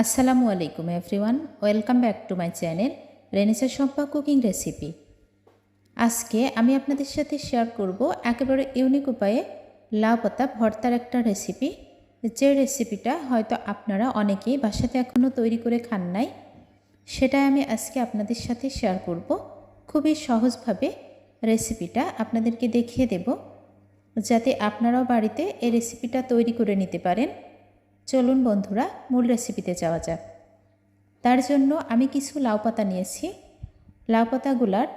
আসসালামু আলাইকুম everyone, welcome back to my channel Renisa Shampa cooking recipe. আজকে আমি আপনাদের সাথে শেয়ার করব একেবারে ইউনিক উপায়ে লাউ পাতা ভর্তার একটা রেসিপি। যে রেসিপিটা হয়তো আপনারা অনেকেই বাসাতে এখনও তৈরি করে খান নাই, সেটাই আমি আজকে আপনাদের সাথে শেয়ার করব। খুবই সহজভাবে রেসিপিটা আপনাদেরকে দেখিয়ে দেব, যাতে আপনারাও বাড়িতে এই রেসিপিটা তৈরি করে নিতে পারেন। চলুন বন্ধুরা, মূল রেসিপিতে যাওয়া যাক। তার জন্য আমি কিছু লাউ পাতা নিয়েছি। লাউ পাতাগুলার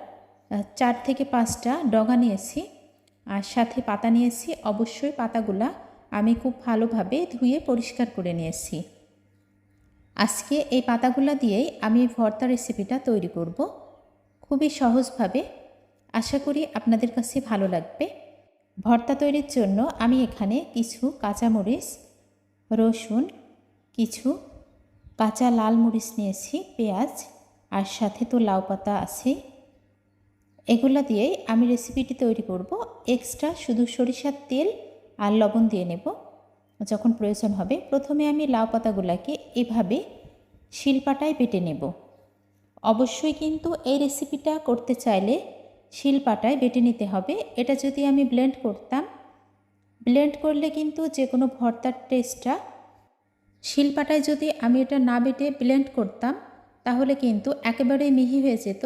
4 থেকে 5টা ডগা নিয়েছি, আর সাথে পাতা নিয়েছি। অবশ্যই পাতাগুলা আমি খুব ভালোভাবে ধুয়ে পরিষ্কার করে নিয়েছি। আজকে এই পাতাগুলা দিয়েই আমি ভর্তা রেসিপিটা তৈরি করব, খুবই সহজভাবে। আশা করি আপনাদের কাছে ভালো লাগবে। ভর্তা তৈরির জন্য আমি এখানে কিছু কাঁচামরিচ, রসুন, কিছু কাঁচা লাল মরিচ নিয়েছি, পেঁয়াজ, আর সাথে তো লাউ পাতা আছে। এগুলা দিয়েই আমি রেসিপিটি তৈরি করব। এক্সট্রা শুধু সরিষার তেল আর লবণ দিয়ে নেব যখন প্রয়োজন হবে। প্রথমে আমি লাউ পাতাগুলাকে এভাবে শিলপাটায় বেটে নেব। অবশ্যই কিন্তু এই রেসিপিটা করতে চাইলে শিলপাটায় বেটে নিতে হবে। এটা যদি আমি ব্লেন্ড করতাম, ব্লেন্ড করলে কিন্তু যে কোনো ভর্তার টেস্টটা, শিলপাটায় যদি আমি এটা না বেটে ব্লেন্ড করতাম তাহলে কিন্তু একেবারেই মিহি হয়ে যেত,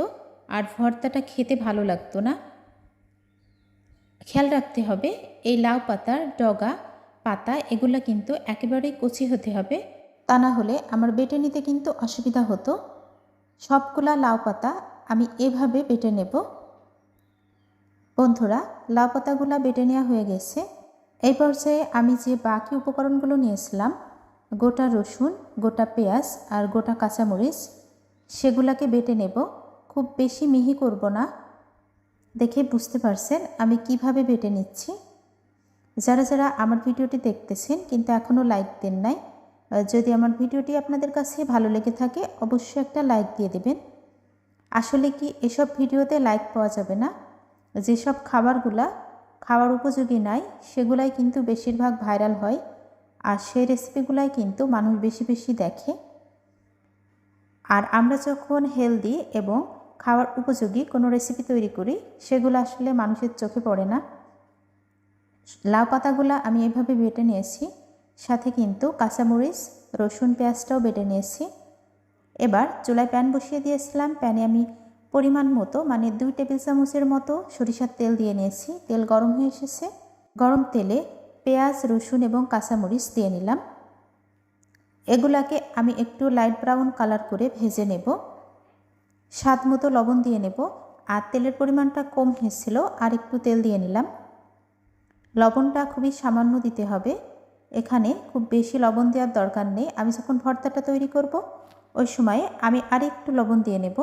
আর ভর্তাটা খেতে ভালো লাগতো না। খেয়াল রাখতে হবে এই লাউ পাতার ডগা, পাতা এগুলো কিন্তু একেবারেই কচি হতে হবে, তা না হলে আমার বেটে নিতে কিন্তু অসুবিধা হতো। সবগুলা লাউ পাতা আমি এভাবে বেটে নেব। বন্ধুরা, লাউ পাতাগুলা বেটে নেওয়া হয়ে গেছে। এই পর্যায়ে আমি যে বাকি উপকরণগুলো নিয়েছিলাম, গোটা রসুন, গোটা পেঁয়াজ আর গোটা কাঁচামরিচ, সেগুলাকে বেটে নেব। খুব বেশি মিহি করব না। দেখে বুঝতে পারছেন আমি কিভাবে বেটে নিচ্ছি। যারা যারা আমার ভিডিওটি দেখতেছেন কিন্তু এখনও লাইক দেন নাই, যদি আমার ভিডিওটি আপনাদের কাছে ভালো লেগে থাকে অবশ্যই একটা লাইক দিয়ে দেবেন। আসলে কি এসব ভিডিওতে লাইক পাওয়া যাবে না, যেসব খাবারগুলা খাওয়ার উপযোগী নাই সেগুলাই কিন্তু বেশিরভাগ ভাইরাল হয়, আর সেই রেসিপিগুলাই কিন্তু মানুষ বেশি বেশি দেখে। আর আমরা যখন হেলদি এবং খাওয়ার উপযোগী কোনো রেসিপি তৈরি করি সেগুলো আসলে মানুষের চোখে পড়ে না। লাউ পাতাগুলো আমি এভাবে বেটে নিয়েছি, সাথে কিন্তু কাঁচামরিচ, রসুন, পেঁয়াজটাও বেটে নিয়েছি। এবার চুলায় প্যান বসিয়ে দিয়েছিলাম। প্যানে আমি পরিমাণ মতো মানে 2 টেবিল চামচের মতো সরিষার তেল দিয়ে নিয়েছি। তেল গরম হয়ে এসেছে। গরম তেলে পেঁয়াজ, রসুন এবং কাঁচামরিচ দিয়ে নিলাম। এগুলাকে আমি একটু লাইট ব্রাউন কালার করে ভেজে নেব। স্বাদ মতো লবণ দিয়ে নেব। আর তেলের পরিমাণটা কম হয়েছিল, আর একটু তেল দিয়ে নিলাম। লবণটা খুবই সামান্য দিতে হবে, এখানে খুব বেশি লবণ দেওয়ার দরকার নেই। আমি যখন ভর্তাটা তৈরি করব ওই সময়ে আমি আর একটু লবণ দিয়ে নেব।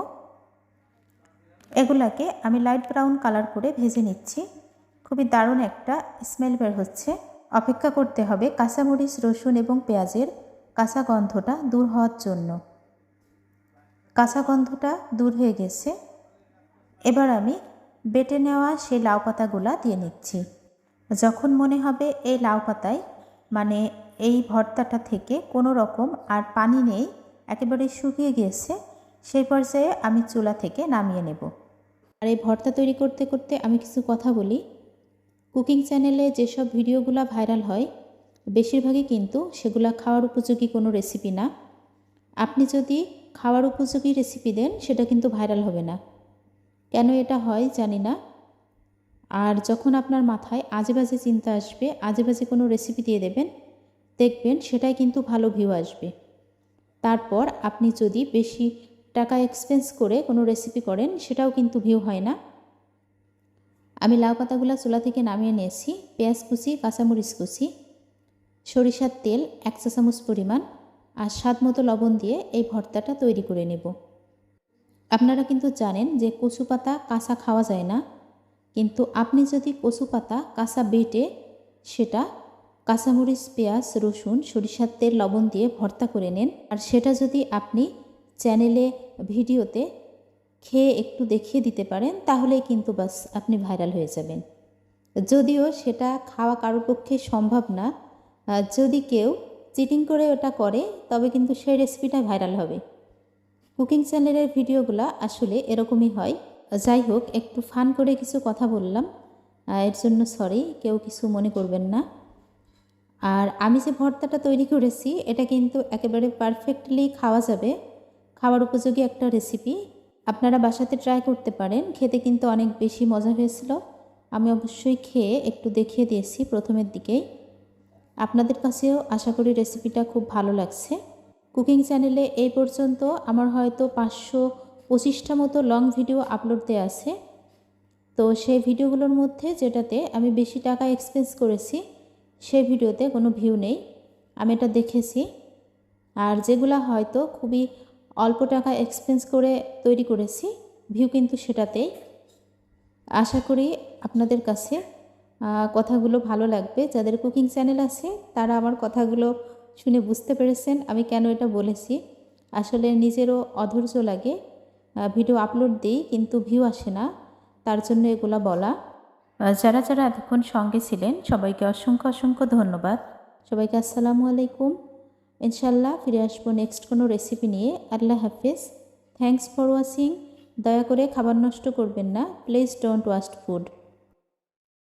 এগুলাকে আমি লাইট ব্রাউন কালার করে ভেজে নিচ্ছি। খুবই দারুণ একটা স্মেল বের হচ্ছে। অপেক্ষা করতে হবে কাঁচামরিচ, রসুন এবং পেঁয়াজের কাঁচা গন্ধটা দূর হওয়ার জন্য। কাঁচা গন্ধটা দূর হয়ে গেছে। এবার আমি বেটে নেওয়া সেই লাউ পাতাগুলা দিয়ে নিচ্ছি। যখন মনে হবে এই লাউ পাতায় মানে এই ভর্তাটা থেকে কোনো রকম আর পানি নেই, একেবারে শুকিয়ে গিয়েছে, সেই পর্যায়ে আমি চুলা থেকে নামিয়ে নেব। আর এই ভর্তা তৈরি করতে করতে আমি কিছু কথা বলি। কুকিং চ্যানেলে যেসব ভিডিওগুলো ভাইরাল হয় বেশিরভাগই কিন্তু সেগুলো খাওয়ার উপযোগী কোনো রেসিপি না। আপনি যদি খাওয়ার উপযোগী রেসিপি দেন সেটা কিন্তু ভাইরাল হবে না। কেন এটা হয় জানি না। আর যখন আপনার মাথায় আজে বাজে চিন্তা আসবে, আজে বাজে কোনো রেসিপি দিয়ে দেবেন, দেখবেন সেটাই কিন্তু ভালো ভিউ আসবে। তারপর আপনি যদি বেশি টাকা এক্সপেন্স করে কোনো রেসিপি করেন সেটাও কিন্তু ভিউ হয় না। আমি লাউ পাতাগুলো চুলা থেকে নামিয়ে নিয়েছি। পেঁয়াজ কুচি, কাঁচামরিচ কুচি, সরিষার তেল 1 চা চামচ পরিমাণ, আর স্বাদ মতো লবণ দিয়ে এই ভর্তাটা তৈরি করে নেব। আপনারা কিন্তু জানেন যে কচু পাতা কাঁচা খাওয়া যায় না, কিন্তু আপনি যদি কচু পাতা কাঁচা বেটে সেটা কাঁচামরিচ, পেঁয়াজ, রসুন, সরিষার তেল, লবণ দিয়ে ভর্তা করে নেন, আর সেটা যদি আপনি চ্যানেলে ভিডিওতে খেয়ে একটু দেখিয়ে দিতে পারেন তাহলেই কিন্তু বাস আপনি ভাইরাল হয়ে যাবেন। যদিও সেটা খাওয়া কারোর পক্ষে সম্ভব না। যদি কেউ চিটিং করে ওটা করে, তবে কিন্তু সেই রেসিপিটা ভাইরাল হবে। কুকিং চ্যানেলের ভিডিওগুলো আসলে এরকমই হয়। যাই হোক, একটু ফান করে কিছু কথা বললাম, এর জন্য সরি, কেউ কিছু মনে করবেন না। আর আমি যে ভর্তাটা তৈরি করেছি এটা কিন্তু একেবারে পারফেক্টলি খাওয়া যাবে, খাওয়ার উপযোগী একটা রেসিপি। আপনারা বাসাতে ট্রাই করতে পারেন, খেতে কিন্তু অনেক বেশি মজা হয়েছিল। আমি অবশ্যই খেয়ে একটু দেখিয়ে দিয়েছি প্রথমের দিকেই। আপনাদের কাছেও আশা করি রেসিপিটা খুব ভালো লাগছে। কুকিং চ্যানেলে এই পর্যন্ত আমার হয়তো 525টা মতো লং ভিডিও আপলোড দেওয়া আছে। তো সেই ভিডিওগুলোর মধ্যে যেটাতে আমি বেশি টাকা এক্সপেন্স করেছি সেই ভিডিওতে কোনো ভিউ নেই, আমি এটা দেখেছি। আর যেগুলো হয়তো খুবই অল্প টাকা এক্সপেন্স করে তৈরি করেছি, ভিউ কিন্তু সেটাতেই। আশা করি আপনাদের কাছে কথাগুলো ভালো লাগবে। যাদের কুকিং চ্যানেল আছে তারা আমার কথাগুলো শুনে বুঝতে পেরেছেন আমি কেন এটা বলেছি। আসলে নিজেরও অধৈর্য লাগে, ভিডিও আপলোড দিই কিন্তু ভিউ আসে না, তার জন্য এগুলো বলা। যারা যারা এতক্ষণ সঙ্গে ছিলেন সবাইকে অসংখ্য অসংখ্য ধন্যবাদ। সবাইকে আসসালামু আলাইকুম। ইনশাল্লাহ ফিরে আসবো নেক্সট কোনো রেসিপি নিয়ে। আল্লাহ হাফেজ। Thanks for watching. দয়া করে খাবার নষ্ট করবেন না, প্লিজ ডোন্ট ওয়েস্ট ফুড।